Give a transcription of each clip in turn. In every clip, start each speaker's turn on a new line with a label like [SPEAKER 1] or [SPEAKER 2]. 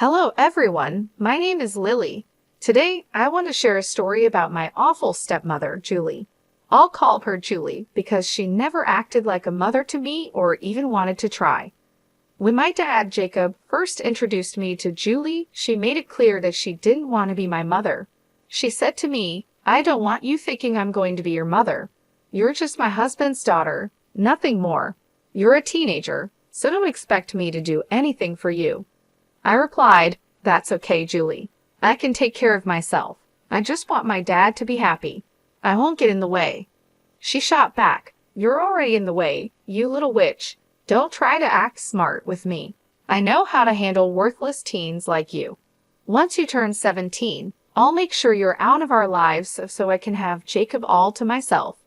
[SPEAKER 1] Hello everyone, my name is Lily. Today I want to share a story about my awful stepmother, Julie. I'll call her Julie because she never acted like a mother to me or even wanted to try. When my dad, Jacob, first introduced me to Julie, she made it clear that she didn't want to be my mother. She said to me, "I don't want you thinking I'm going to be your mother. You're just my husband's daughter, nothing more. You're a teenager, so don't expect me to do anything for you." I replied, "That's okay, Julie. I can take care of myself. I just want my dad to be happy. I won't get in the way." She shot back, "You're already in the way, you little witch. Don't try to act smart with me. I know how to handle worthless teens like you. Once you turn 17, I'll make sure you're out of our lives so I can have Jacob all to myself."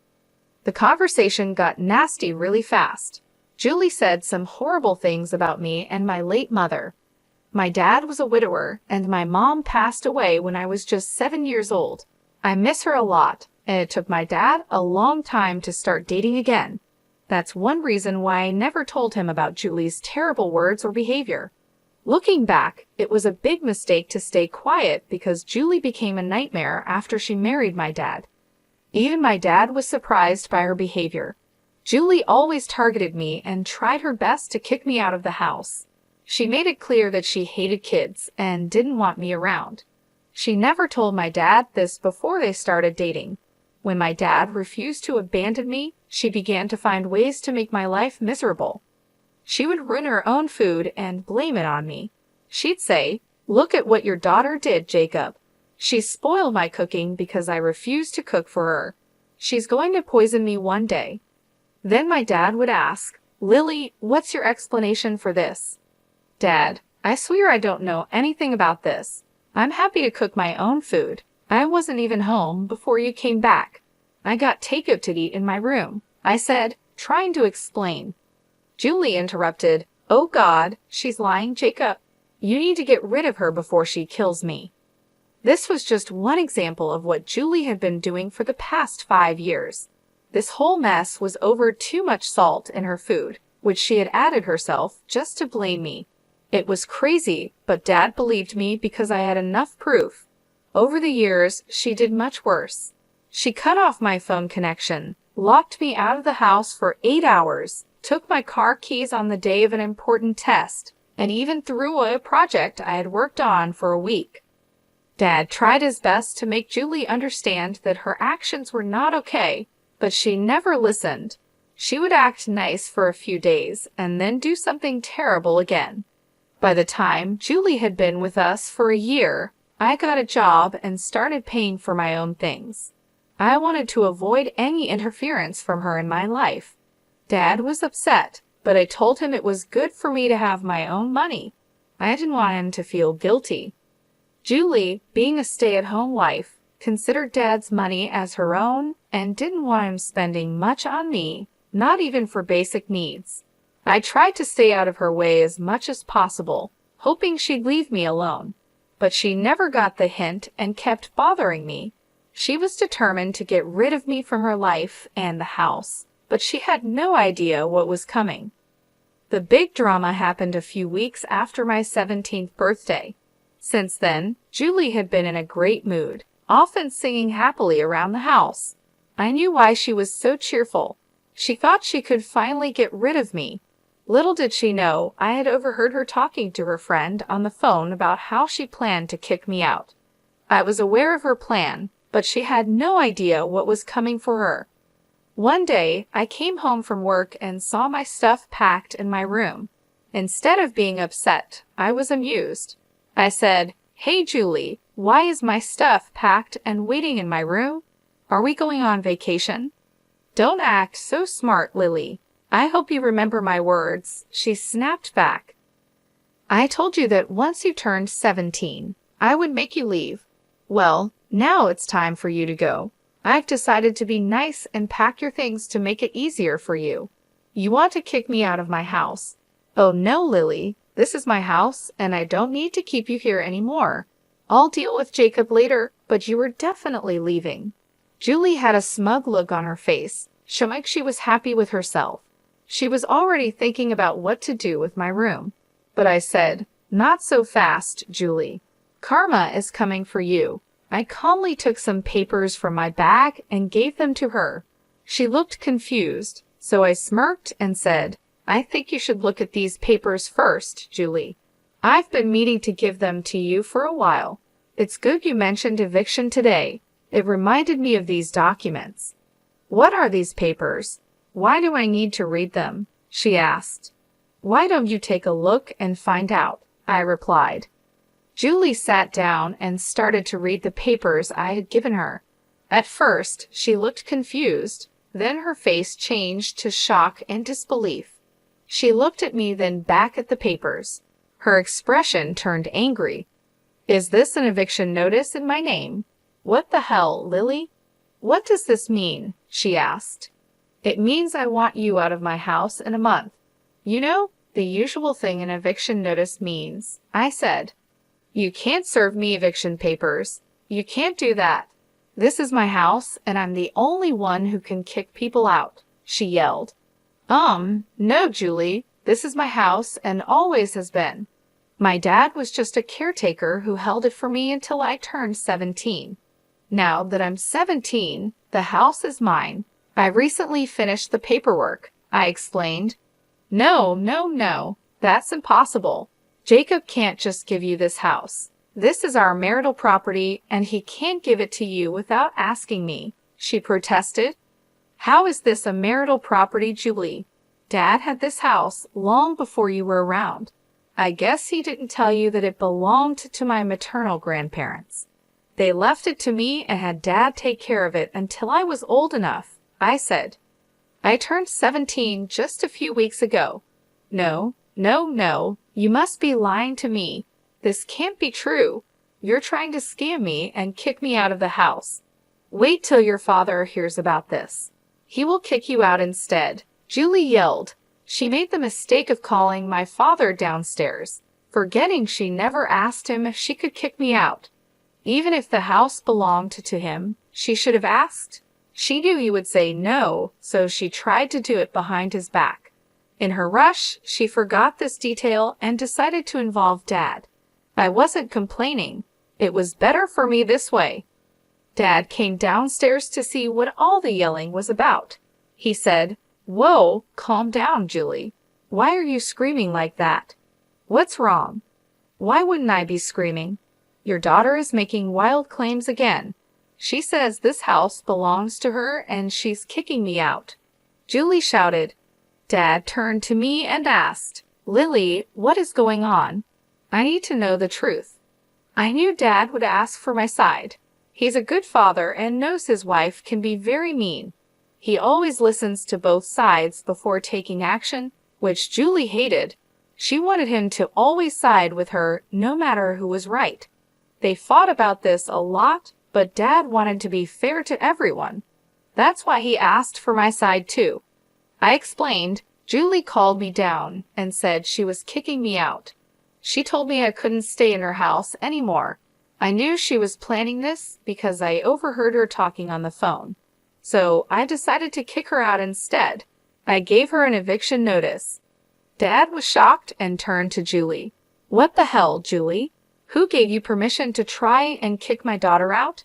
[SPEAKER 1] The conversation got nasty really fast. Julie said some horrible things about me and my late mother. My dad was a widower, and my mom passed away when I was just 7 years old. I miss her a lot, and it took my dad a long time to start dating again. That's one reason why I never told him about Julie's terrible words or behavior. Looking back, it was a big mistake to stay quiet because Julie became a nightmare after she married my dad. Even my dad was surprised by her behavior. Julie always targeted me and tried her best to kick me out of the house. She made it clear that she hated kids and didn't want me around. She never told my dad this before they started dating. When my dad refused to abandon me, she began to find ways to make my life miserable. She would ruin her own food and blame it on me. She'd say, "Look at what your daughter did, Jacob. She spoiled my cooking because I refused to cook for her. She's going to poison me one day." Then my dad would ask, "Lily, what's your explanation for this?" "Dad, I swear I don't know anything about this. I'm happy to cook my own food. I wasn't even home before you came back. I got takeout to eat in my room," I said, trying to explain. Julie interrupted, "Oh God, she's lying, Jacob. You need to get rid of her before she kills me." This was just one example of what Julie had been doing for the past 5 years. This whole mess was over too much salt in her food, which she had added herself just to blame me. It was crazy, but Dad believed me because I had enough proof. Over the years, she did much worse. She cut off my phone connection, locked me out of the house for 8 hours, took my car keys on the day of an important test, and even threw away a project I had worked on for a week. Dad tried his best to make Julie understand that her actions were not okay, but she never listened. She would act nice for a few days and then do something terrible again. By the time Julie had been with us for a year, I got a job and started paying for my own things. I wanted to avoid any interference from her in my life. Dad was upset, but I told him it was good for me to have my own money. I didn't want him to feel guilty. Julie, being a stay-at-home wife, considered Dad's money as her own and didn't want him spending much on me, not even for basic needs. I tried to stay out of her way as much as possible, hoping she'd leave me alone. But she never got the hint and kept bothering me. She was determined to get rid of me from her life and the house, but she had no idea what was coming. The big drama happened a few weeks after my 17th birthday. Since then, Julie had been in a great mood, often singing happily around the house. I knew why she was so cheerful. She thought she could finally get rid of me. Little did she know, I had overheard her talking to her friend on the phone about how she planned to kick me out. I was aware of her plan, but she had no idea what was coming for her. One day, I came home from work and saw my stuff packed in my room. Instead of being upset, I was amused. I said, "Hey Julie, why is my stuff packed and waiting in my room? Are we going on vacation?" "Don't act so smart, Lily. I hope you remember my words," she snapped back. "I told you that once you turned 17, I would make you leave. Well, now it's time for you to go. I've decided to be nice and pack your things to make it easier for you. You want to kick me out of my house. Oh no, Lily, this is my house and I don't need to keep you here anymore. I'll deal with Jacob later, but you are definitely leaving." Julie had a smug look on her face, showing like she was happy with herself. She was already thinking about what to do with my room. But I said, Not so fast, Julie. Karma is coming for you. I calmly took some papers from my bag and gave them to her. She looked confused, so I smirked and said, I think you should look at these papers first, Julie. I've been meaning to give them to you for a while. It's good you mentioned eviction today. It reminded me of these documents. What are these papers? Why do I need to read them? She asked. Why don't you take a look and find out? I replied. Julie sat down and started to read the papers I had given her. At first, she looked confused. Then her face changed to shock and disbelief. She looked at me, then back at the papers. Her expression turned angry. Is this an eviction notice in my name? What the hell, Lily? What does this mean? She asked. It means I want you out of my house in a month. You know, the usual thing an eviction notice means, I said. You can't serve me eviction papers. You can't do that. This is my house, and I'm the only one who can kick people out, she yelled. No, Julie. This is my house and always has been. My dad was just a caretaker who held it for me until I turned 17. Now that I'm 17, the house is mine. I recently finished the paperwork, I explained. No. That's impossible. Jacob can't just give you this house. This is our marital property, and he can't give it to you without asking me, she protested. How is this a marital property, Julie? Dad had this house long before you were around. I guess he didn't tell you that it belonged to my maternal grandparents. They left it to me and had Dad take care of it until I was old enough, I said. I turned 17 just a few weeks ago. No, you must be lying to me. This can't be true. You're trying to scam me and kick me out of the house. Wait till your father hears about this. He will kick you out instead, Julie yelled. She made the mistake of calling my father downstairs, forgetting she never asked him if she could kick me out. Even if the house belonged to him, she should have asked. She knew he would say no, so she tried to do it behind his back. In her rush, she forgot this detail and decided to involve Dad. I wasn't complaining. It was better for me this way. Dad came downstairs to see what all the yelling was about. He said, Whoa, calm down, Julie. Why are you screaming like that? What's wrong? Why wouldn't I be screaming? Your daughter is making wild claims again. She says this house belongs to her and she's kicking me out. Julie shouted. Dad turned to me and asked, Lily, what is going on? I need to know the truth. I knew Dad would ask for my side. He's a good father and knows his wife can be very mean. He always listens to both sides before taking action, which Julie hated. She wanted him to always side with her no matter who was right. They fought about this a lot, but Dad wanted to be fair to everyone. That's why he asked for my side too. I explained. Julie called me down and said she was kicking me out. She told me I couldn't stay in her house anymore. I knew she was planning this because I overheard her talking on the phone. So I decided to kick her out instead. I gave her an eviction notice. Dad was shocked and turned to Julie. What the hell, Julie? Who gave you permission to try and kick my daughter out?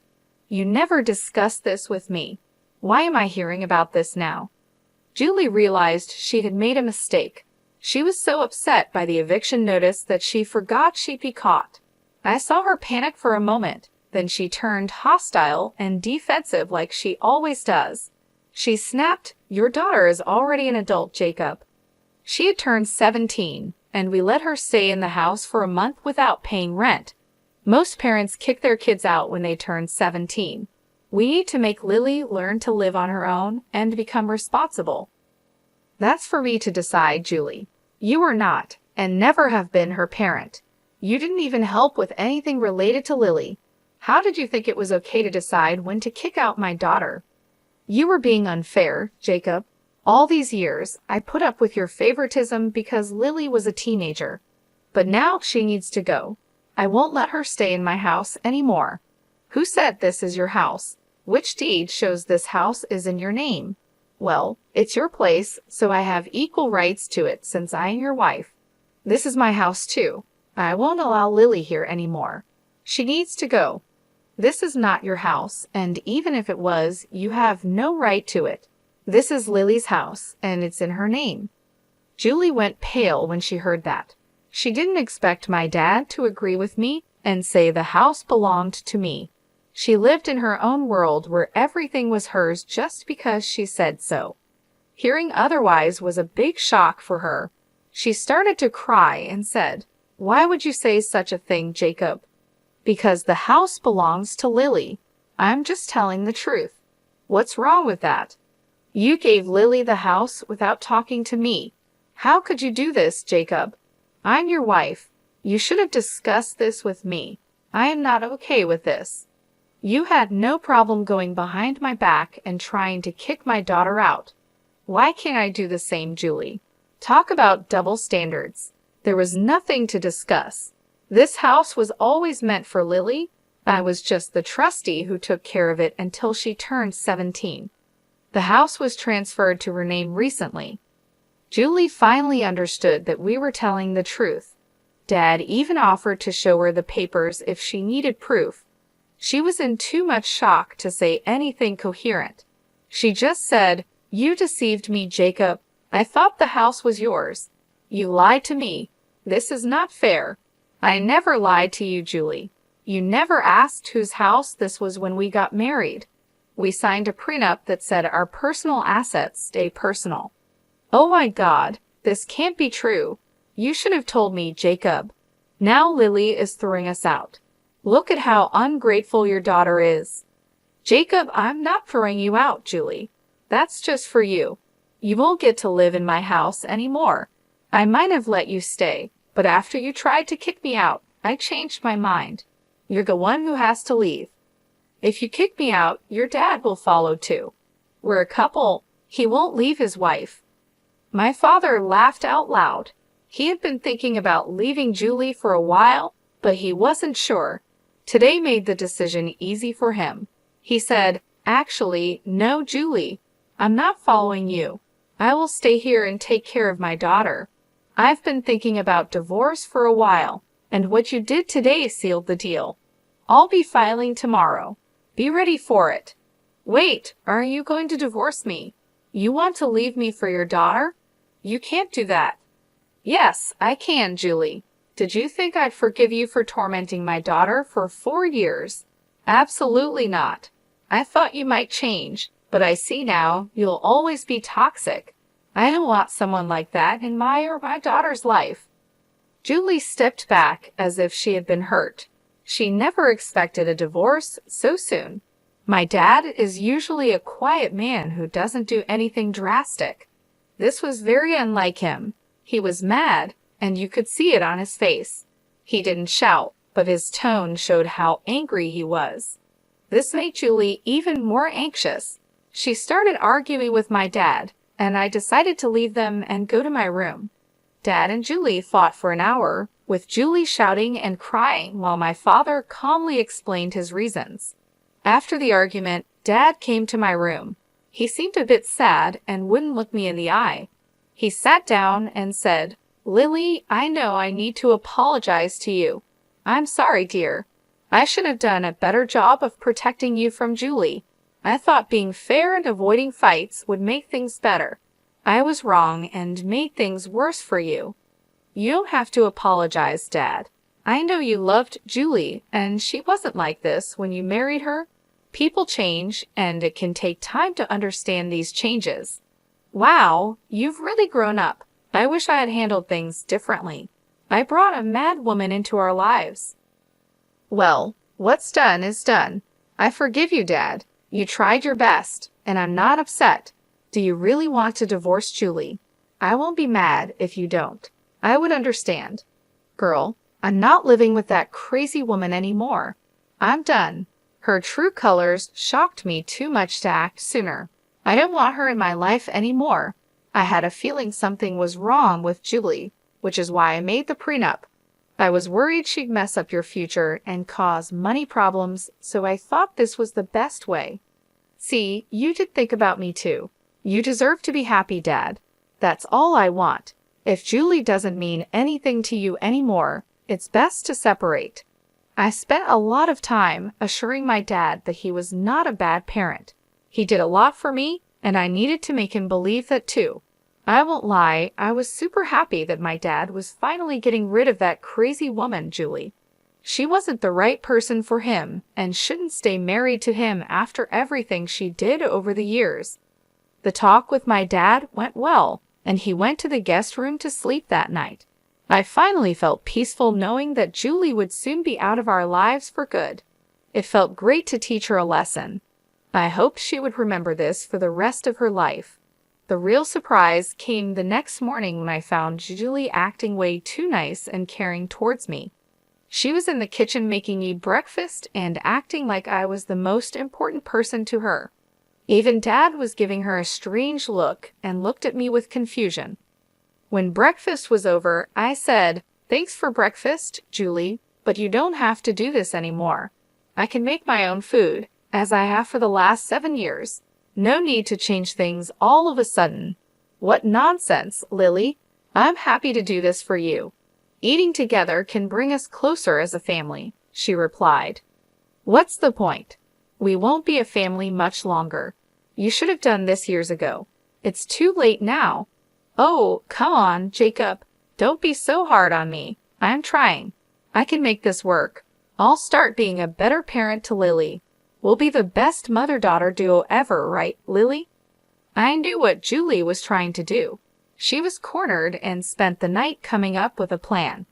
[SPEAKER 1] You never discussed this with me. Why am I hearing about this now? Julie realized she had made a mistake. She was so upset by the eviction notice that she forgot she'd be caught. I saw her panic for a moment, then she turned hostile and defensive like she always does. She snapped, Your daughter is already an adult, Jacob. She had turned 17, and we let her stay in the house for a month without paying rent. Most parents kick their kids out when they turn 17. We need to make Lily learn to live on her own and become responsible. That's for me to decide, Julie. You are not, and never have been her parent. You didn't even help with anything related to Lily. How did you think it was okay to decide when to kick out my daughter? You were being unfair, Jacob. All these years, I put up with your favoritism because Lily was a teenager. But now she needs to go. I won't let her stay in my house anymore. Who said this is your house? Which deed shows this house is in your name? Well, it's your place, so I have equal rights to it since I am your wife. This is my house too. I won't allow Lily here anymore. She needs to go. This is not your house, and even if it was, you have no right to it. This is Lily's house, and it's in her name." Julie went pale when she heard that. She didn't expect my dad to agree with me and say the house belonged to me. She lived in her own world where everything was hers just because she said so. Hearing otherwise was a big shock for her. She started to cry and said, "Why would you say such a thing, Jacob?" "Because the house belongs to Lily. I'm just telling the truth. What's wrong with that? You gave Lily the house without talking to me. How could you do this, Jacob? I'm your wife. You should have discussed this with me. I am not okay with this. You had no problem going behind my back and trying to kick my daughter out. Why can't I do the same, Julie? Talk about double standards. There was nothing to discuss. This house was always meant for Lily. I was just the trustee who took care of it until she turned 17. The house was transferred to her name recently." Julie finally understood that we were telling the truth. Dad even offered to show her the papers if she needed proof. She was in too much shock to say anything coherent. She just said, "You deceived me, Jacob. I thought the house was yours. You lied to me. This is not fair." "I never lied to you, Julie. You never asked whose house this was when we got married. We signed a prenup that said our personal assets stay personal." "Oh my God, this can't be true. You should have told me, Jacob. Now Lily is throwing us out. Look at how ungrateful your daughter is." "Jacob, I'm not throwing you out, Julie. That's just for you. You won't get to live in my house anymore. I might have let you stay, but after you tried to kick me out, I changed my mind. You're the one who has to leave. If you kick me out, your dad will follow too. We're a couple. He won't leave his wife." My father laughed out loud. He had been thinking about leaving Julie for a while, but he wasn't sure. Today made the decision easy for him. He said, "Actually, no, Julie. I'm not following you. I will stay here and take care of my daughter. I've been thinking about divorce for a while, and what you did today sealed the deal. I'll be filing tomorrow. Be ready for it." "Wait, are you going to divorce me? You want to leave me for your daughter? You can't do that." "Yes, I can, Julie. Did you think I'd forgive you for tormenting my daughter for 4 years? Absolutely not. I thought you might change, but I see now you'll always be toxic. I don't want someone like that in my or my daughter's life." Julie stepped back as if she had been hurt. She never expected a divorce so soon. My dad is usually a quiet man who doesn't do anything drastic. This was very unlike him. He was mad, and you could see it on his face. He didn't shout, but his tone showed how angry he was. This made Julie even more anxious. She started arguing with my dad, and I decided to leave them and go to my room. Dad and Julie fought for an hour, with Julie shouting and crying while my father calmly explained his reasons. After the argument, Dad came to my room. He seemed a bit sad and wouldn't look me in the eye. He sat down and said, "Lily, I know I need to apologize to you. I'm sorry, dear. I should have done a better job of protecting you from Julie. I thought being fair and avoiding fights would make things better. I was wrong and made things worse for you." "You don't have to apologize, Dad. I know you loved Julie, and she wasn't like this when you married her. People change, and it can take time to understand these changes." "Wow, you've really grown up. I wish I had handled things differently. I brought a mad woman into our lives." "Well, what's done is done. I forgive you, Dad. You tried your best, and I'm not upset. Do you really want to divorce Julie? I won't be mad if you don't. I would understand. Girl, I'm not living with that crazy woman anymore. I'm done. Her true colors shocked me too much to act sooner. I don't want her in my life anymore. I had a feeling something was wrong with Julie, which is why I made the prenup. I was worried she'd mess up your future and cause money problems, so I thought this was the best way. See, you did think about me too. You deserve to be happy, Dad. That's all I want. If Julie doesn't mean anything to you anymore, It's best to separate. I spent a lot of time assuring my dad that he was not a bad parent. He did a lot for me, and I needed to make him believe that too. I won't lie, I was super happy that my dad was finally getting rid of that crazy woman, Julie. She wasn't the right person for him and shouldn't stay married to him after everything she did over the years. The talk with my dad went well, and he went to the guest room to sleep that night. I finally felt peaceful knowing that Julie would soon be out of our lives for good. It felt great to teach her a lesson. I hoped she would remember this for the rest of her life. The real surprise came the next morning when I found Julie acting way too nice and caring towards me. She was in the kitchen making me breakfast and acting like I was the most important person to her. Even Dad was giving her a strange look and looked at me with confusion. When breakfast was over, I said, "Thanks for breakfast, Julie, but you don't have to do this anymore. I can make my own food, as I have for the last 7 years. No need to change things all of a sudden." "What nonsense, Lily. I'm happy to do this for you. Eating together can bring us closer as a family," she replied. "What's the point? We won't be a family much longer. You should have done this years ago. It's too late now." "Oh, come on, Jacob. Don't be so hard on me. I'm trying. I can make this work. I'll start being a better parent to Lily. We'll be the best mother-daughter duo ever, right, Lily?" I knew what Julie was trying to do. She was cornered and spent the night coming up with a plan.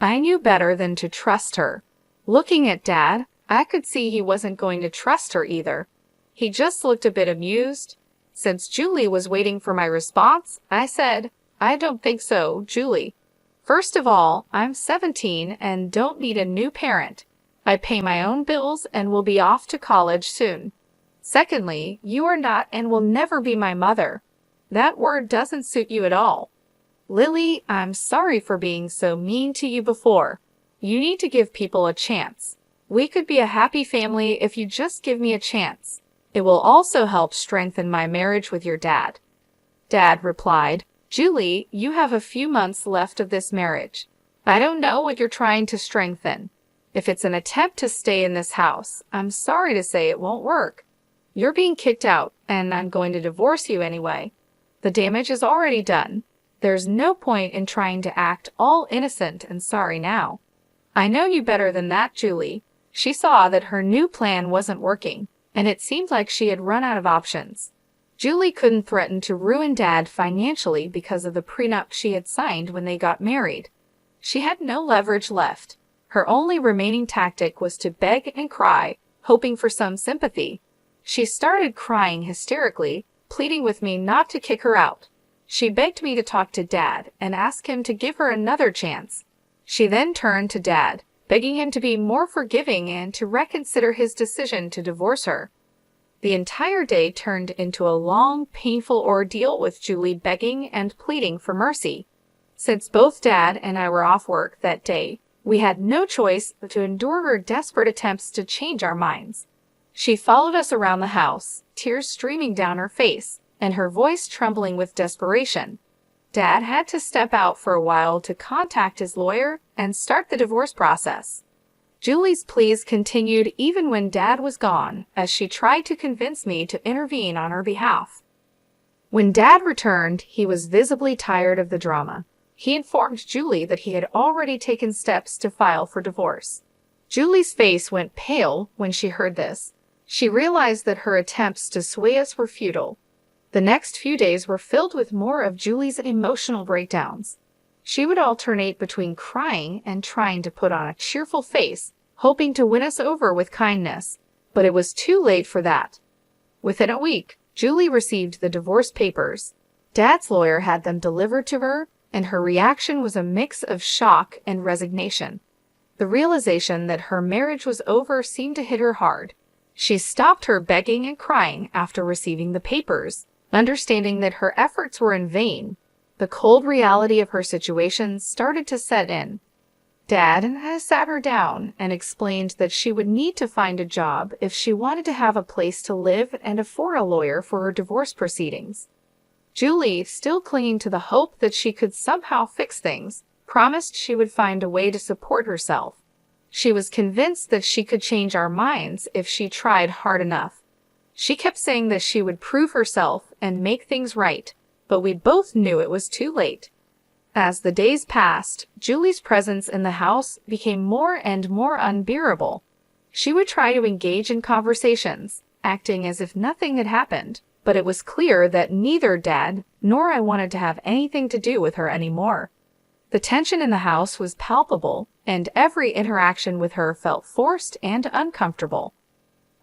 [SPEAKER 1] I knew better than to trust her. Looking at Dad, I could see he wasn't going to trust her either. He just looked a bit amused. Since Julie was waiting for my response, I said, "I don't think so, Julie. First of all, I'm 17 and don't need a new parent. I pay my own bills and will be off to college soon. Secondly, you are not and will never be my mother. That word doesn't suit you at all. Lily, I'm sorry for being so mean to you before. You need to give people a chance. We could be a happy family if you just give me a chance. It will also help strengthen my marriage with your dad." Dad replied, "Julie, you have a few months left of this marriage. I don't know what you're trying to strengthen. If it's an attempt to stay in this house, I'm sorry to say it won't work. You're being kicked out, and I'm going to divorce you anyway. The damage is already done. There's no point in trying to act all innocent and sorry now. I know you better than that, Julie." She saw that her new plan wasn't working, and it seemed like she had run out of options. Julie couldn't threaten to ruin Dad financially because of the prenup she had signed when they got married. She had no leverage left. Her only remaining tactic was to beg and cry, hoping for some sympathy. She started crying hysterically, pleading with me not to kick her out. She begged me to talk to Dad and ask him to give her another chance. She then turned to Dad, begging him to be more forgiving and to reconsider his decision to divorce her. The entire day turned into a long, painful ordeal with Julie begging and pleading for mercy. Since both Dad and I were off work that day, we had no choice but to endure her desperate attempts to change our minds. She followed us around the house, tears streaming down her face, and her voice trembling with desperation. Dad had to step out for a while to contact his lawyer and start the divorce process. Julie's pleas continued even when Dad was gone, as she tried to convince me to intervene on her behalf. When Dad returned, he was visibly tired of the drama. He informed Julie that he had already taken steps to file for divorce. Julie's face went pale when she heard this. She realized that her attempts to sway us were futile. The next few days were filled with more of Julie's emotional breakdowns. She would alternate between crying and trying to put on a cheerful face, hoping to win us over with kindness, but it was too late for that. Within a week, Julie received the divorce papers. Dad's lawyer had them delivered to her, and her reaction was a mix of shock and resignation. The realization that her marriage was over seemed to hit her hard. She stopped her begging and crying after receiving the papers, understanding that her efforts were in vain. The cold reality of her situation started to set in. Dad sat her down and explained that she would need to find a job if she wanted to have a place to live and afford a lawyer for her divorce proceedings. Julie, still clinging to the hope that she could somehow fix things, promised she would find a way to support herself. She was convinced that she could change our minds if she tried hard enough. She kept saying that she would prove herself and make things right, but we both knew it was too late. As the days passed, Julie's presence in the house became more and more unbearable. She would try to engage in conversations, acting as if nothing had happened, but it was clear that neither Dad nor I wanted to have anything to do with her anymore. The tension in the house was palpable, and every interaction with her felt forced and uncomfortable.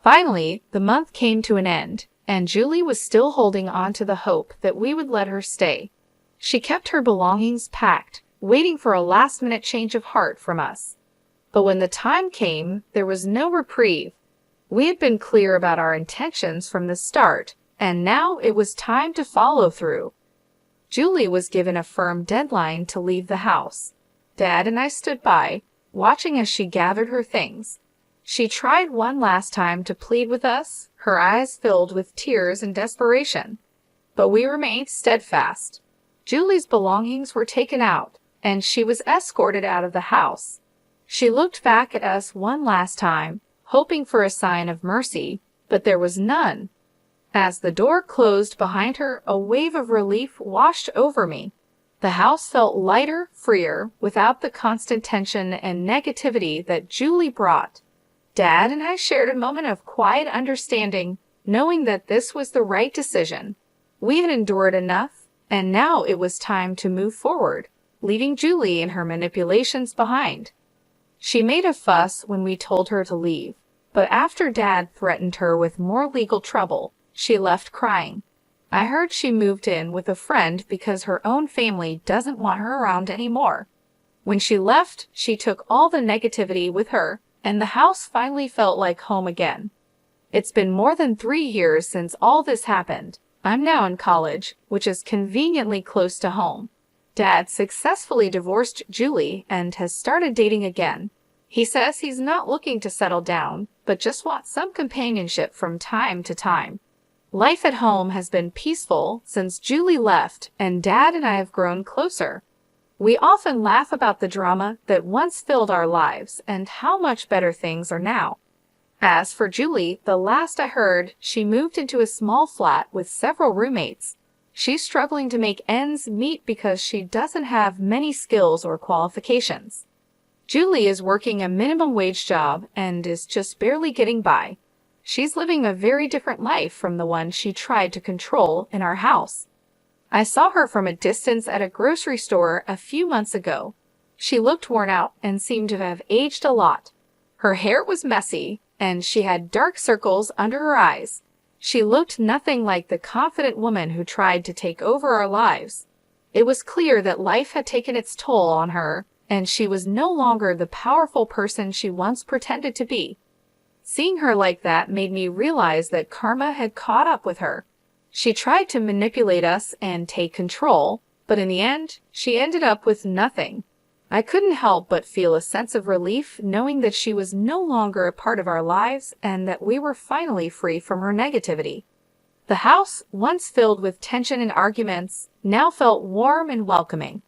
[SPEAKER 1] Finally, the month came to an end, and Julie was still holding on to the hope that we would let her stay. She kept her belongings packed, waiting for a last-minute change of heart from us. But when the time came, there was no reprieve. We had been clear about our intentions from the start, and now it was time to follow through. Julie was given a firm deadline to leave the house. Dad and I stood by, watching as she gathered her things. She tried one last time to plead with us, her eyes filled with tears and desperation. But we remained steadfast. Julie's belongings were taken out, and she was escorted out of the house. She looked back at us one last time, hoping for a sign of mercy, but there was none. As the door closed behind her, a wave of relief washed over me. The house felt lighter, freer, without the constant tension and negativity that Julie brought. Dad and I shared a moment of quiet understanding, knowing that this was the right decision. We had endured enough, and now it was time to move forward, leaving Julie and her manipulations behind. She made a fuss when we told her to leave, but after Dad threatened her with more legal trouble, she left crying. I heard she moved in with a friend because her own family doesn't want her around anymore. When she left, she took all the negativity with her, and the house finally felt like home again. It's been more than 3 years since all this happened. I'm now in college, which is conveniently close to home. Dad successfully divorced Julie and has started dating again. He says he's not looking to settle down, but just wants some companionship from time to time. Life at home has been peaceful since Julie left, and Dad and I have grown closer. We often laugh about the drama that once filled our lives and how much better things are now. As for Julie, the last I heard, she moved into a small flat with several roommates. She's struggling to make ends meet because she doesn't have many skills or qualifications. Julie is working a minimum wage job and is just barely getting by. She's living a very different life from the one she tried to control in our house. I saw her from a distance at a grocery store a few months ago. She looked worn out and seemed to have aged a lot. Her hair was messy, and she had dark circles under her eyes. She looked nothing like the confident woman who tried to take over our lives. It was clear that life had taken its toll on her, and she was no longer the powerful person she once pretended to be. Seeing her like that made me realize that karma had caught up with her. She tried to manipulate us and take control, but in the end, she ended up with nothing. I couldn't help but feel a sense of relief knowing that she was no longer a part of our lives and that we were finally free from her negativity. The house, once filled with tension and arguments, now felt warm and welcoming.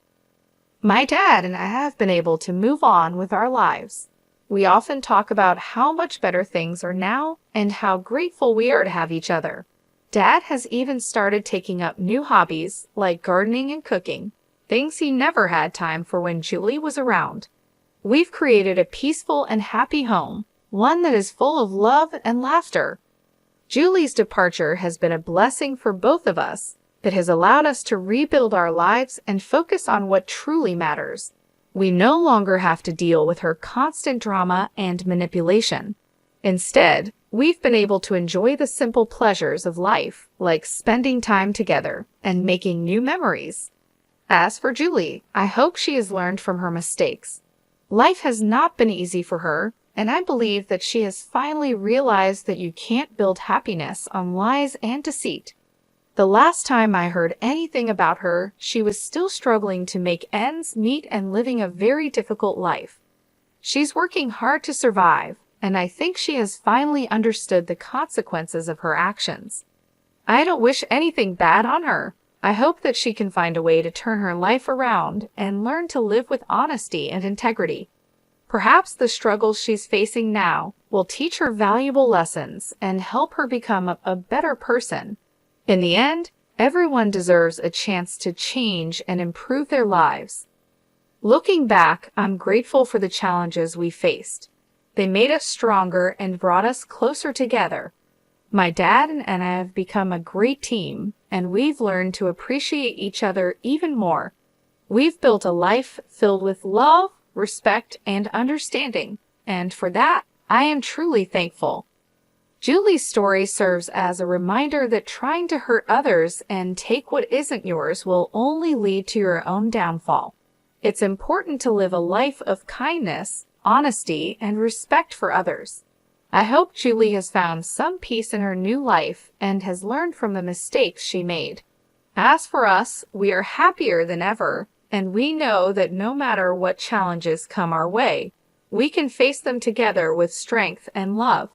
[SPEAKER 1] My dad and I have been able to move on with our lives. We often talk about how much better things are now and how grateful we are to have each other. Dad has even started taking up new hobbies like gardening and cooking, things he never had time for when Julie was around. We've created a peaceful and happy home, one that is full of love and laughter. Julie's departure has been a blessing for both of us. It has allowed us to rebuild our lives and focus on what truly matters. We no longer have to deal with her constant drama and manipulation. Instead, we've been able to enjoy the simple pleasures of life, like spending time together and making new memories. As for Julie, I hope she has learned from her mistakes. Life has not been easy for her, and I believe that she has finally realized that you can't build happiness on lies and deceit. The last time I heard anything about her, she was still struggling to make ends meet and living a very difficult life. She's working hard to survive, and I think she has finally understood the consequences of her actions. I don't wish anything bad on her. I hope that she can find a way to turn her life around and learn to live with honesty and integrity. Perhaps the struggles she's facing now will teach her valuable lessons and help her become a better person. In the end, everyone deserves a chance to change and improve their lives. Looking back, I'm grateful for the challenges we faced. They made us stronger and brought us closer together. My dad and I have become a great team, and we've learned to appreciate each other even more. We've built a life filled with love, respect, and understanding, and for that, I am truly thankful. Julie's story serves as a reminder that trying to hurt others and take what isn't yours will only lead to your own downfall. It's important to live a life of kindness, honesty, and respect for others. I hope Julie has found some peace in her new life and has learned from the mistakes she made. As for us, we are happier than ever, and we know that no matter what challenges come our way, we can face them together with strength and love.